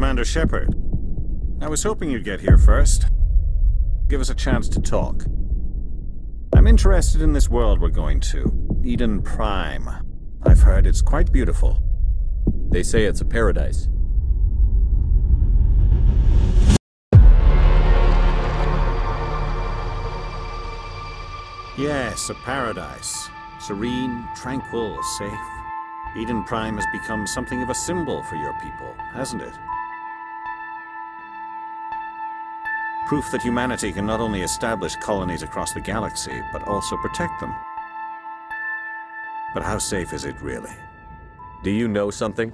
Commander Shepard. I was hoping you'd get here first. Give us a chance to talk. I'm interested in this world we're going to, Eden Prime. I've heard it's quite beautiful. They say it's a paradise. Yes, a paradise. Serene, tranquil, safe. Eden Prime has become something of a symbol for your people, hasn't it? Proof that humanity can not only establish colonies across the galaxy, but also protect them. But how safe is it really? Do you know something?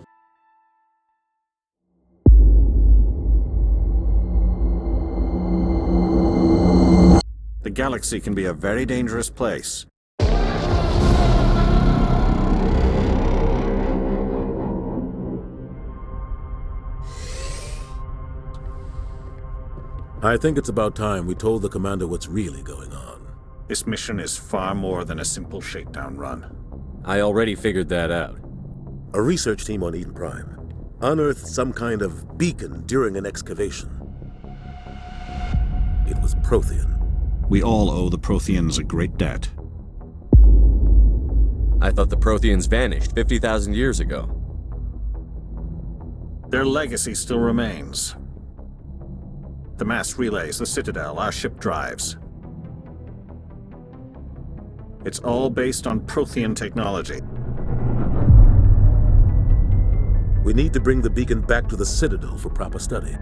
The galaxy can be a very dangerous place. I think it's about time we told the commander what's really going on. This mission is far more than a simple shakedown run. I already figured that out. A research team on Eden Prime unearthed some kind of beacon during an excavation. It was Prothean. We all owe the Protheans a great debt. I thought the Protheans vanished 50,000 years ago. Their legacy still remains. The mass relays, the Citadel, our ship drives. It's all based on Prothean technology. We need to bring the beacon back to the Citadel for proper study.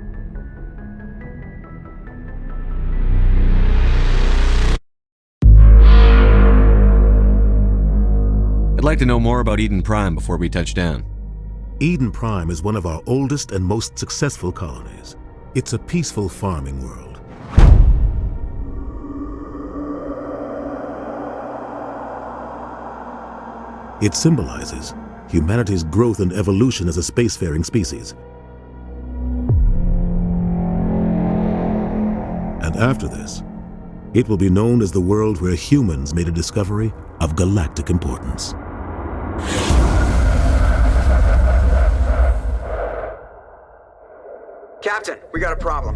I'd like to know more about Eden Prime before we touch down. Eden Prime is one of our oldest and most successful colonies. It's a peaceful farming world. It symbolizes humanity's growth and evolution as a spacefaring species. And after this, it will be known as the world where humans made a discovery of galactic importance. Captain, we got a problem.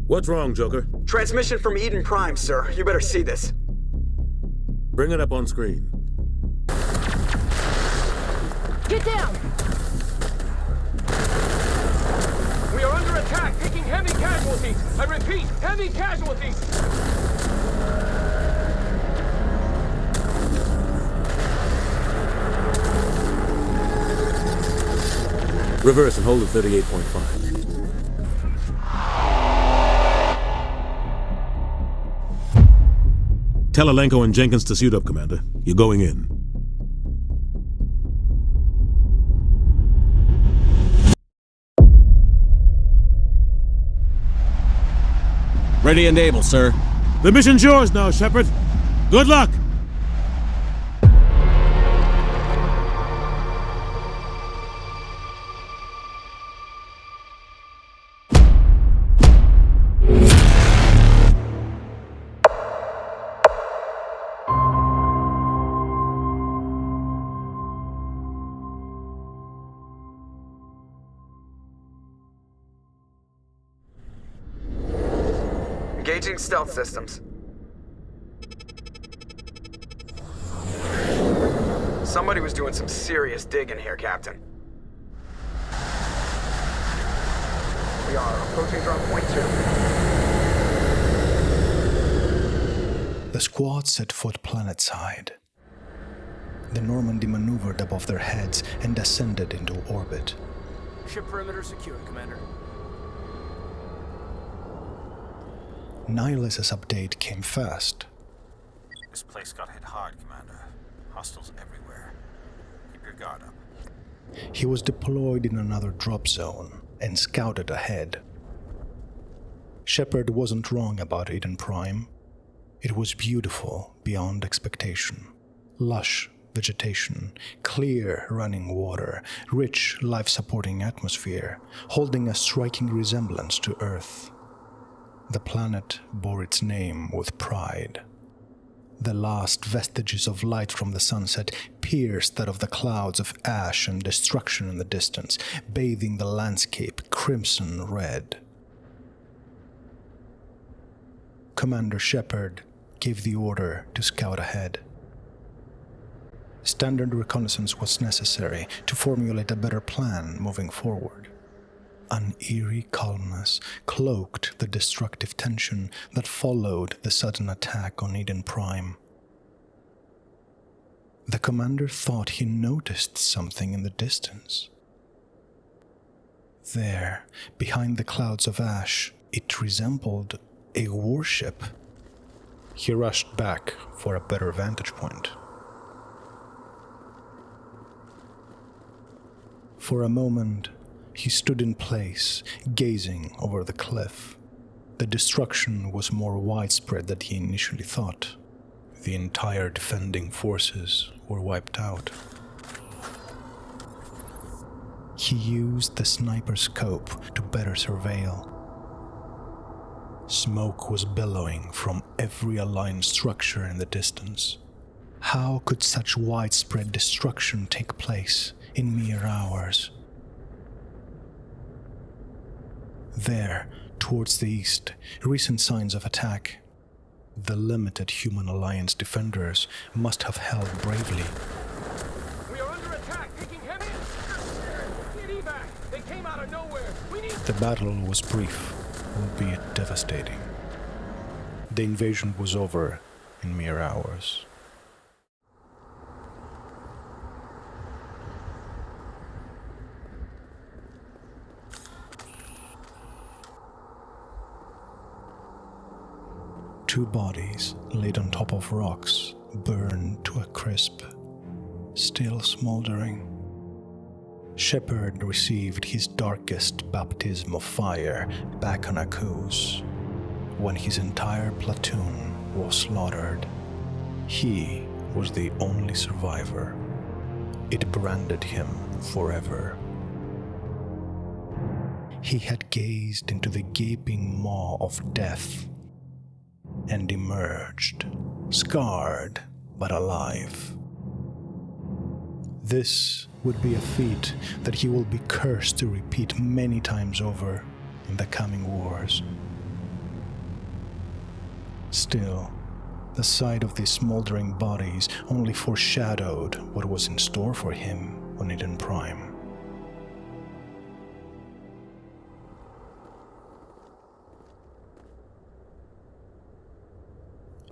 What's wrong, Joker? Transmission from Eden Prime, sir. You better see this. Bring it up on screen. Get down! We are under attack, taking heavy casualties. I repeat, heavy casualties. Reverse and hold at 38.5. Tell Alenko and Jenkins to suit up, Commander. You're going in. Ready and able, sir. The mission's yours now, Shepard. Good luck! Engaging stealth systems. Somebody was doing some serious digging here, Captain. We are approaching drop point 2. The squad set foot planetside. The Normandy maneuvered above their heads and descended into orbit. Ship perimeter secured, Commander. Nihilus's update came fast. This place got hit hard, Commander. Hostiles everywhere. Keep your guard up. He was deployed in another drop zone and scouted ahead. Shepard wasn't wrong about Eden Prime. It was beautiful beyond expectation. Lush vegetation, clear running water, rich life-supporting atmosphere, holding a striking resemblance to Earth. The planet bore its name with pride. The last vestiges of light from the sunset pierced that of the clouds of ash and destruction in the distance, bathing the landscape crimson red. Commander Shepard gave the order to scout ahead. Standard reconnaissance was necessary to formulate a better plan moving forward. An eerie calmness cloaked the destructive tension that followed the sudden attack on Eden Prime. The commander thought he noticed something in the distance. There, behind the clouds of ash, it resembled a warship. He rushed back for a better vantage point. For a moment, he stood in place, gazing over the cliff. The destruction was more widespread than he initially thought. The entire defending forces were wiped out. He used the sniper scope to better surveil. Smoke was billowing from every aligned structure in the distance. How could such widespread destruction take place in mere hours? There, towards the east, recent signs of attack. The limited Human Alliance defenders must have held bravely. We are under attack, taking heavy... Get evac! They came out of nowhere! We need... The battle was brief, albeit devastating. The invasion was over in mere hours. Two bodies laid on top of rocks, burned to a crisp, still smoldering. Shepard received his darkest baptism of fire back on Akuz, when his entire platoon was slaughtered. He was the only survivor. It branded him forever. He had gazed into the gaping maw of death and emerged, scarred but alive. This would be a feat that he will be cursed to repeat many times over in the coming wars. Still, the sight of these smoldering bodies only foreshadowed what was in store for him on Eden Prime.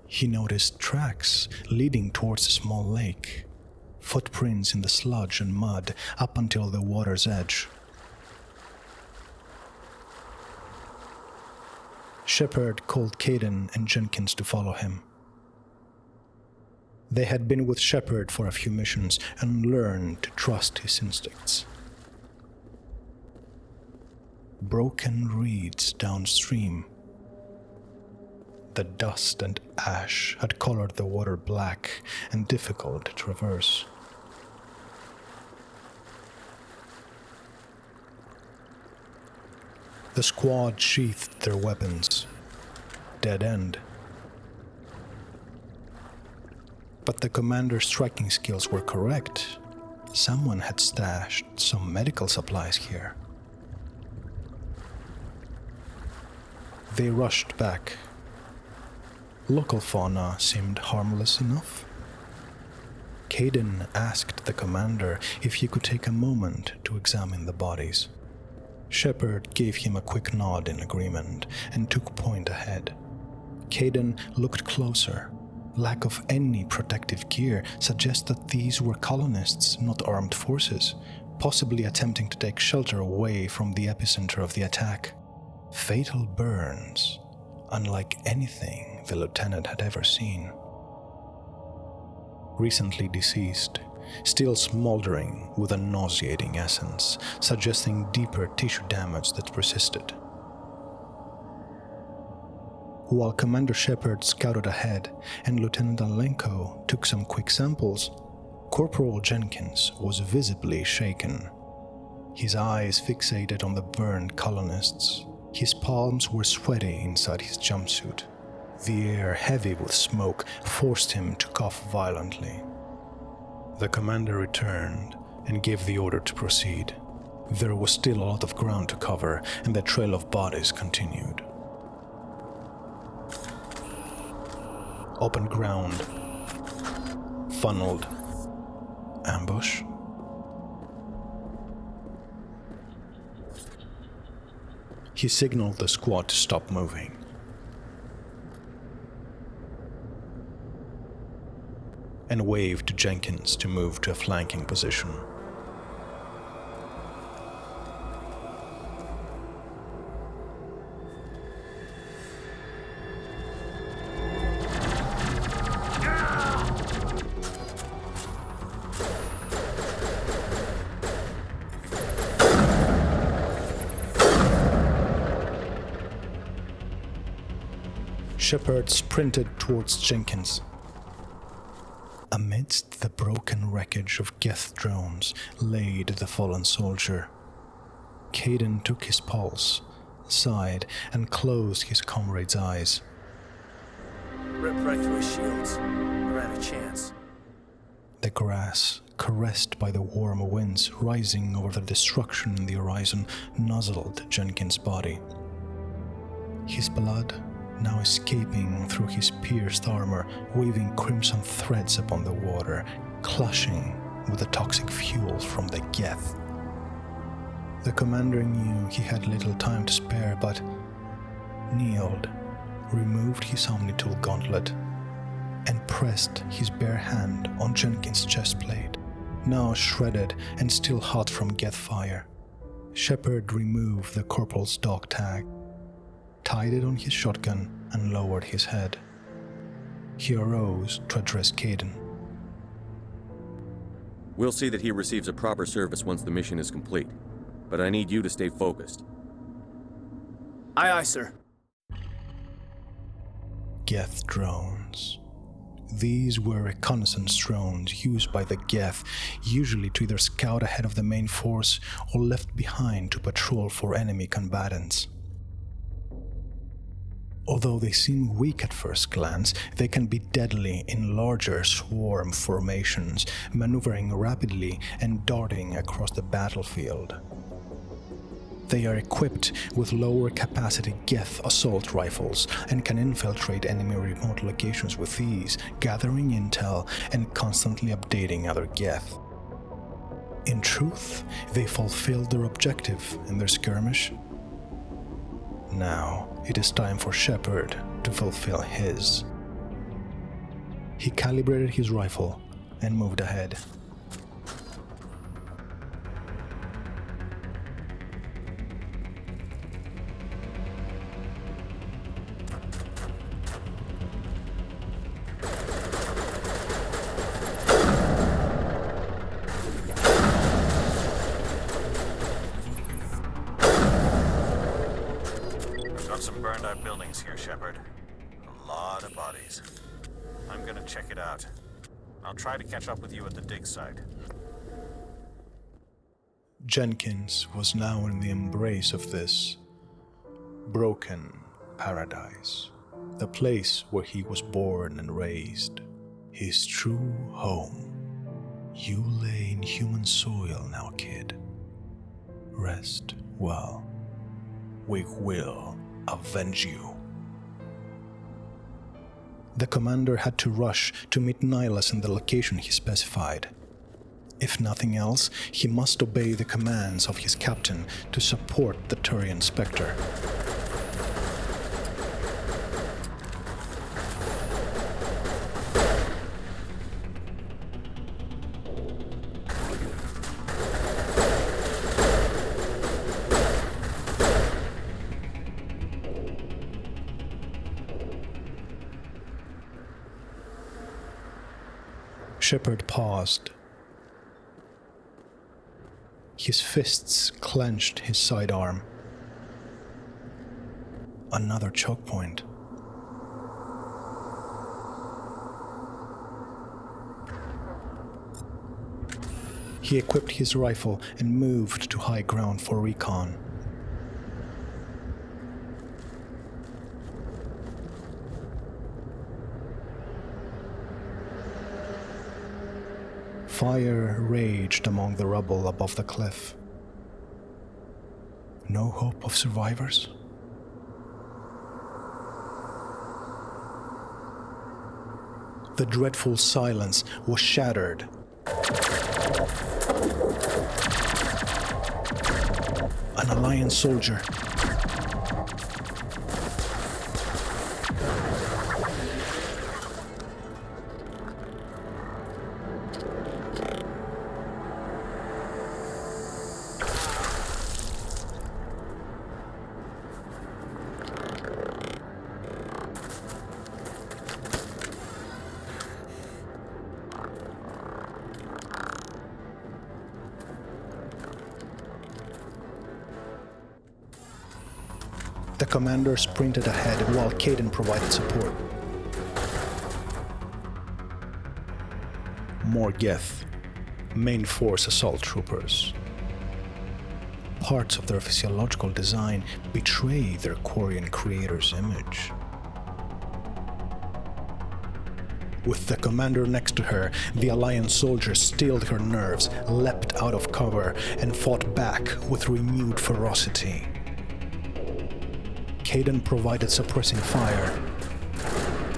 He noticed tracks leading towards a small lake, footprints in the sludge and mud up until the water's edge. Shepard called Kaidan and Jenkins to follow him. They had been with Shepard for a few missions and learned to trust his instincts. Broken reeds downstream. The dust and ash had colored the water black and difficult to traverse. The squad sheathed their weapons. Dead end. But the commander's striking skills were correct. Someone had stashed some medical supplies here. They rushed back. Local fauna seemed harmless enough. Kaidan asked the commander if he could take a moment to examine the bodies. Shepard gave him a quick nod in agreement and took point ahead. Kaidan looked closer. Lack of any protective gear suggests that these were colonists, not armed forces, possibly attempting to take shelter away from the epicenter of the attack. Fatal burns, unlike anything the lieutenant had ever seen. Recently deceased, still smoldering with a nauseating essence, suggesting deeper tissue damage that persisted. While Commander Shepard scouted ahead and Lieutenant Alenko took some quick samples, Corporal Jenkins was visibly shaken. His eyes fixated on the burned colonists. His palms were sweaty inside his jumpsuit. The air, heavy with smoke, forced him to cough violently. The commander returned and gave the order to proceed. There was still a lot of ground to cover, and the trail of bodies continued. Open ground. Funneled. Ambush. He signaled the squad to stop moving. And waved to Jenkins to move to a flanking position. Shepard sprinted towards Jenkins. Amidst the broken wreckage of Geth drones laid the fallen soldier. Kaidan took his pulse, sighed, and closed his comrade's eyes. Ripped right through his shields. Never had a chance. The grass, caressed by the warm winds rising over the destruction in the horizon, nuzzled Jenkins' body. His blood now escaping through his pierced armor, waving crimson threads upon the water, clashing with the toxic fuel from the Geth. The commander knew he had little time to spare, but kneeled, removed his omnitool gauntlet, and pressed his bare hand on Jenkins' chestplate, now shredded and still hot from Geth fire. Shepard removed the corporal's dog tag, tied it on his shotgun, and lowered his head. He arose to address Kaidan. We'll see that he receives a proper service once the mission is complete, but I need you to stay focused. Aye, aye, sir. Geth drones. These were reconnaissance drones used by the Geth, usually to either scout ahead of the main force or left behind to patrol for enemy combatants. Although they seem weak at first glance, they can be deadly in larger swarm formations, maneuvering rapidly and darting across the battlefield. They are equipped with lower capacity Geth assault rifles and can infiltrate enemy remote locations with ease, gathering intel and constantly updating other Geth. In truth, they fulfilled their objective in their skirmish. Now, it is time for Shepard to fulfill his. He calibrated his rifle and moved ahead. Some burned out buildings here, Shepard. A lot of bodies. I'm gonna check it out. I'll try to catch up with you at the dig site. Jenkins was now in the embrace of this broken paradise, the place where he was born and raised, his true home. You lay in human soil now, kid. Rest well. We will avenge you. The commander had to rush to meet Nihilus in the location he specified. If nothing else, he must obey the commands of his captain to support the Turian Spectre. Shepard paused. His fists clenched his sidearm. Another choke point. He equipped his rifle and moved to high ground for recon. Fire raged among the rubble above the cliff. No hope of survivors? The dreadful silence was shattered. An Alliance soldier. The commander sprinted ahead while Kaidan provided support. More Geth, main force assault troopers. Parts of their physiological design betray their Quarian creator's image. With the commander next to her, the Alliance soldier steeled her nerves, leapt out of cover, and fought back with renewed ferocity. Kaidan provided suppressing fire,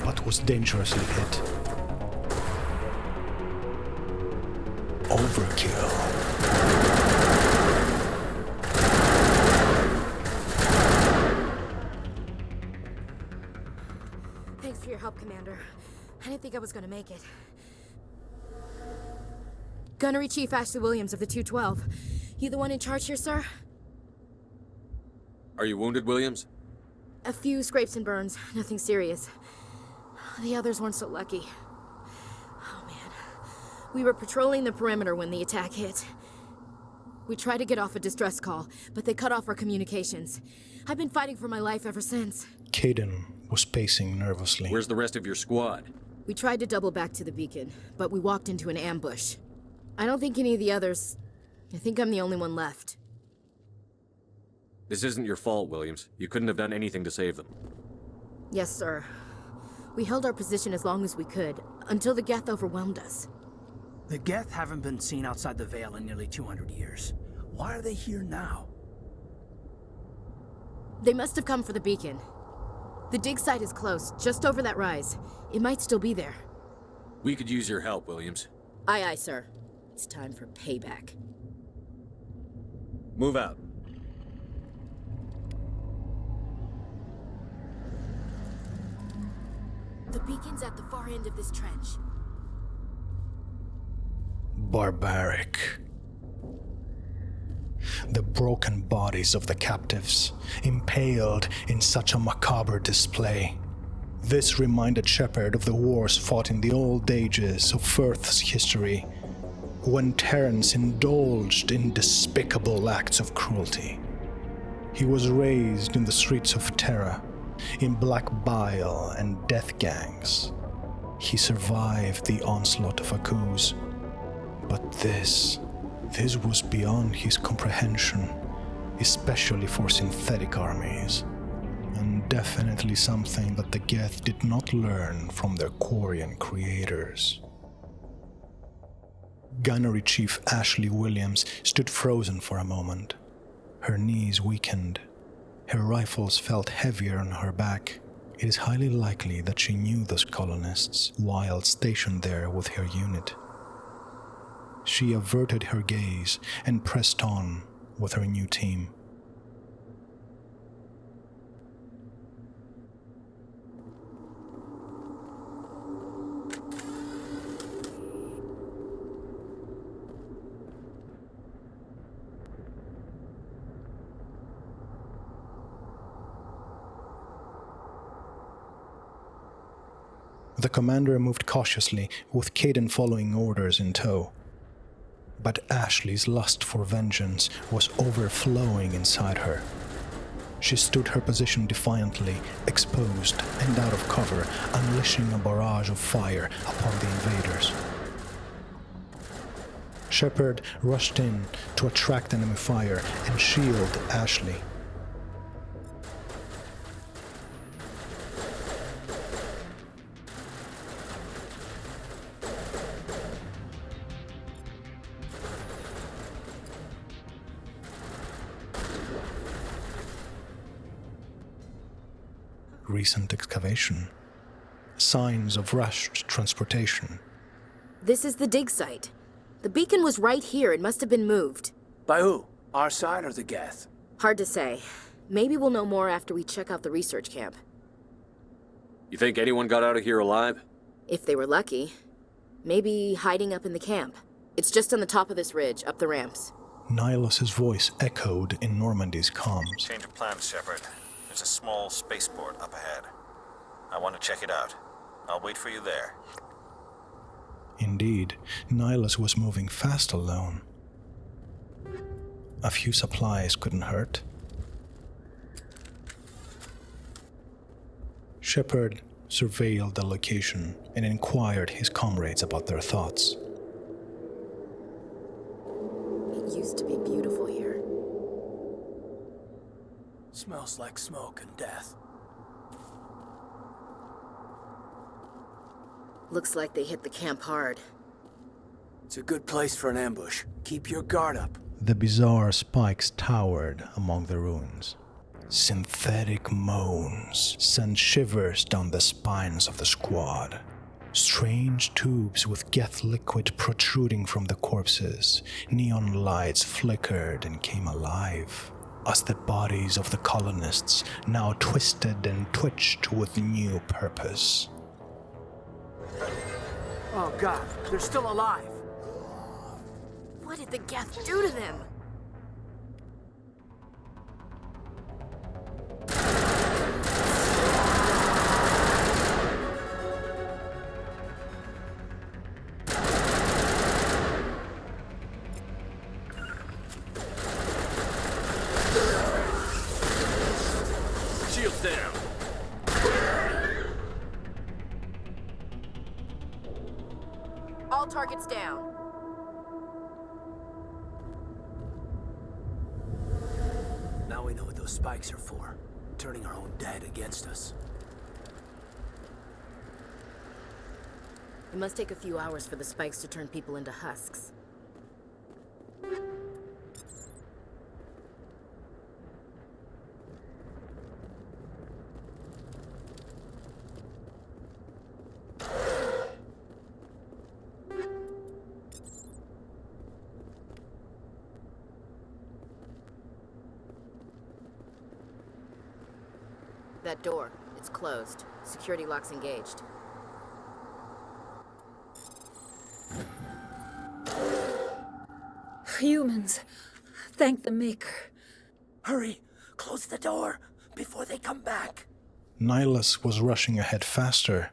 but was dangerously hit. Overkill. Thanks for your help, Commander. I didn't think I was gonna make it. Gunnery Chief Ashley Williams of the 212. You the one in charge here, sir? Are you wounded, Williams? A few scrapes and burns, nothing serious. The others weren't so lucky. Oh man. We were patrolling the perimeter when the attack hit. We tried to get off a distress call, but they cut off our communications. I've been fighting for my life ever since. Kaidan was pacing nervously. Where's the rest of your squad? We tried to double back to the beacon, but we walked into an ambush. I don't think any of the others... I think I'm the only one left. This isn't your fault, Williams. You couldn't have done anything to save them. Yes, sir. We held our position as long as we could, until the Geth overwhelmed us. The Geth haven't been seen outside the Veil in nearly 200 years. Why are they here now? They must have come for the beacon. The dig site is close, just over that rise. It might still be there. We could use your help, Williams. Aye, aye, sir. It's time for payback. Move out. The beacon's at the far end of this trench. Barbaric. The broken bodies of the captives, impaled in such a macabre display. This reminded Shepard of the wars fought in the old ages of Firth's history, when Terrans indulged in despicable acts of cruelty. He was raised in the streets of Terra, in black bile and death gangs. He survived the onslaught of Akuz. But this was beyond his comprehension, especially for synthetic armies, and definitely something that the Geth did not learn from their Quarian creators. Gunnery Chief Ashley Williams stood frozen for a moment. Her knees weakened. Her rifles felt heavier on her back. It is highly likely that she knew those colonists while stationed there with her unit. She averted her gaze and pressed on with her new team. The commander moved cautiously, with Kaidan following orders in tow. But Ashley's lust for vengeance was overflowing inside her. She stood her position defiantly, exposed and out of cover, unleashing a barrage of fire upon the invaders. Shepard rushed in to attract enemy fire and shield Ashley. Recent excavation. Signs of rushed transportation. This is the dig site. The beacon was right here. It must have been moved. By who? Our side or the Geth? Hard to say. Maybe we'll know more after we check out the research camp. You think anyone got out of here alive? If they were lucky. Maybe hiding up in the camp. It's just on the top of this ridge, up the ramps. Nihlus' voice echoed in Normandy's comms. Change of plans, Shepard. There's a small spaceport up ahead. I want to check it out. I'll wait for you there. Indeed, Nihlus was moving fast alone. A few supplies couldn't hurt. Shepard surveilled the location and inquired his comrades about their thoughts. It used to be beautiful here. Smells like smoke and death. Looks like they hit the camp hard. It's a good place for an ambush. Keep your guard up. The bizarre spikes towered among the ruins. Synthetic moans sent shivers down the spines of the squad. Strange tubes with Geth liquid protruding from the corpses. Neon lights flickered and came alive, as the bodies of the colonists now twisted and twitched with new purpose. Oh God, they're still alive. What did the Geth do to them? Shields down. All targets down. Now we know what those spikes are for. Turning our own dead against us. It must take a few hours for the spikes to turn people into husks. That door, it's closed. Security lock's engaged. Humans. Thank the Maker. Hurry! Close the door before they come back. Nihlus was rushing ahead faster.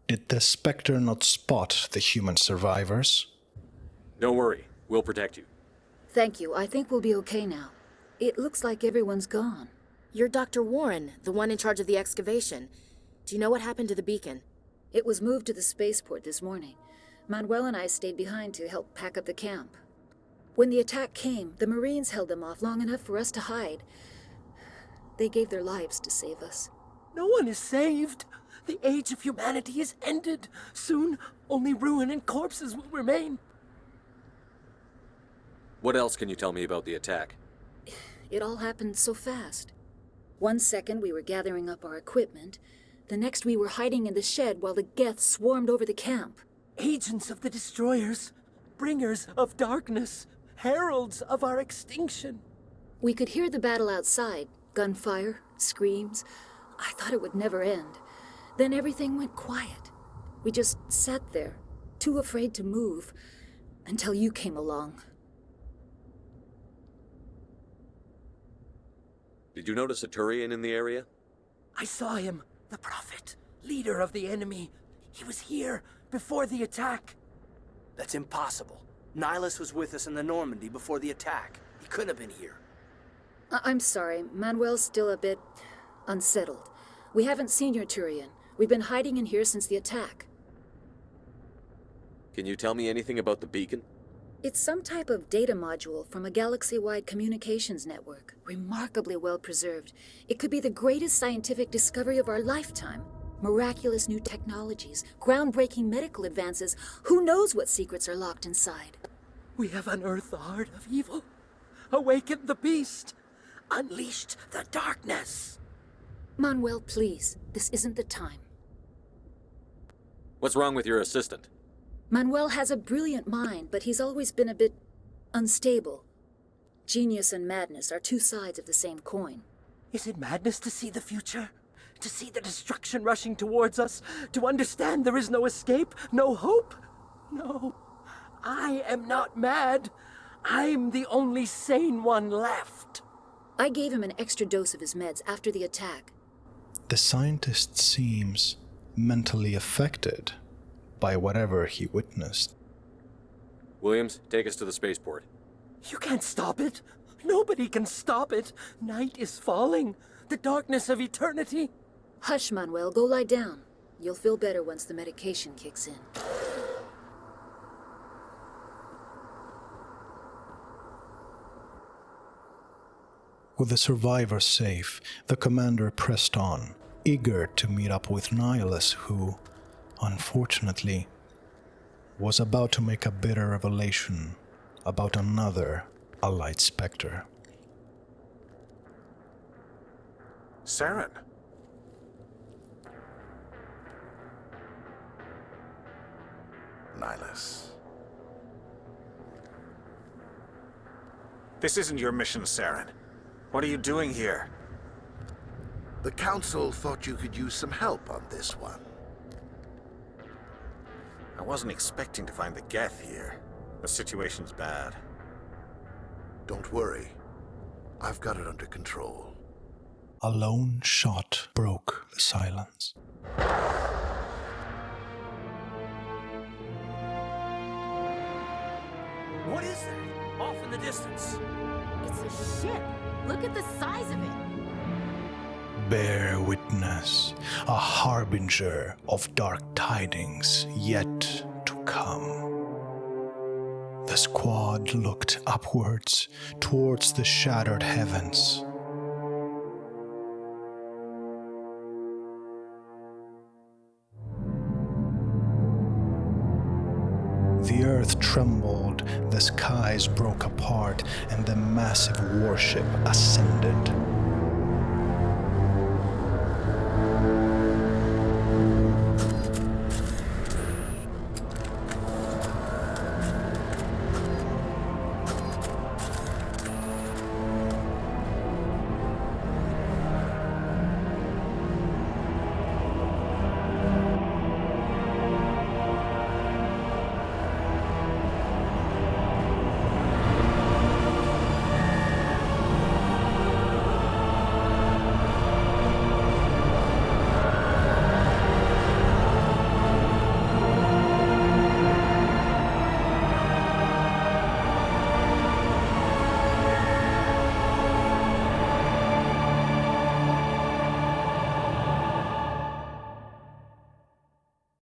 Did the Spectre not spot the human survivors? Don't worry. We'll protect you. Thank you. I think we'll be okay now. It looks like everyone's gone. You're Dr. Warren, the one in charge of the excavation. Do you know what happened to the beacon? It was moved to the spaceport this morning. Manuel and I stayed behind to help pack up the camp. When the attack came, the Marines held them off long enough for us to hide. They gave their lives to save us. No one is saved. The age of humanity is ended. Soon, only ruin and corpses will remain. What else can you tell me about the attack? It all happened so fast. 1 second we were gathering up our equipment. The next we were hiding in the shed while the Geth swarmed over the camp. Agents of the Destroyers, bringers of darkness, heralds of our extinction. We could hear the battle outside. Gunfire, screams. I thought it would never end. Then everything went quiet. We just sat there, too afraid to move, until you came along. Did you notice a Turian in the area? I saw him, the Prophet, leader of the enemy. He was here before the attack. That's impossible. Nihlus was with us in the Normandy before the attack. He couldn't have been here. I'm sorry. Manuel's still a bit unsettled. We haven't seen your Turian. We've been hiding in here since the attack. Can you tell me anything about the beacon? It's some type of data module from a galaxy-wide communications network. Remarkably well preserved. It could be the greatest scientific discovery of our lifetime. Miraculous new technologies, groundbreaking medical advances. Who knows what secrets are locked inside? We have unearthed the heart of evil, awakened the beast, unleashed the darkness. Manuel, please. This isn't the time. What's wrong with your assistant? Manuel has a brilliant mind, but he's always been a bit unstable. Genius and madness are two sides of the same coin. Is it madness to see the future? To see the destruction rushing towards us? To understand there is no escape? No hope? No. I am not mad. I'm the only sane one left. I gave him an extra dose of his meds after the attack. The scientist seems mentally affected by whatever he witnessed. Williams, take us to the spaceport. You can't stop it. Nobody can stop it. Night is falling. The darkness of eternity. Hush, Manuel. Go lie down. You'll feel better once the medication kicks in. With the survivors safe, the commander pressed on, eager to meet up with Nihilus, who, unfortunately, was about to make a bitter revelation about another allied specter. Saren. Nihilus. This isn't your mission, Saren. What are you doing here? The Council thought you could use some help on this one. I wasn't expecting to find the Geth here. The situation's bad. Don't worry. I've got it under control. A lone shot broke the silence. What is that? Off in the distance. It's a ship. Look at the size of it. Bear witness, a harbinger of dark tidings yet to come. The squad looked upwards towards the shattered heavens. The earth trembled, the skies broke apart, and the massive warship ascended.